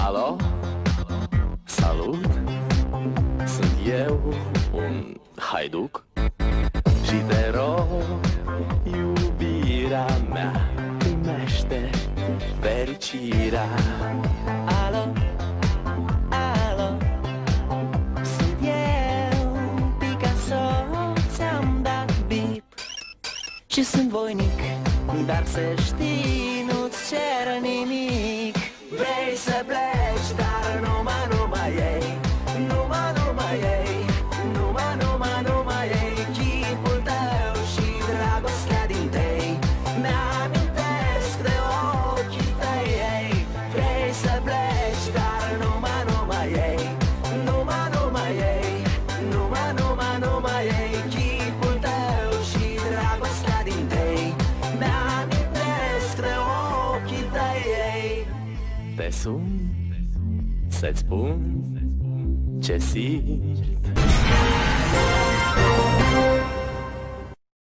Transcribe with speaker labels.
Speaker 1: Alo? Salut! Sunt eu, un haiduc, și te rog, iubirea mea, primește fericirea. Alo? Alo? Sunt eu, Picasso, ți-am dat bip și sunt voinic, dar să știi, nu-ți cer nimic. Vrei să pleci, dar numai ei, numai ei, numai ei, chipul tău și dragostea din tei mi-amintesc de ochii tăi, ei. Vrei să pleci, dar numai ei, numai ei, numai ei, chipul tău și dragostea din tei mi-amintesc de ochii tăi, ei. Te sun să-ți spun ce simt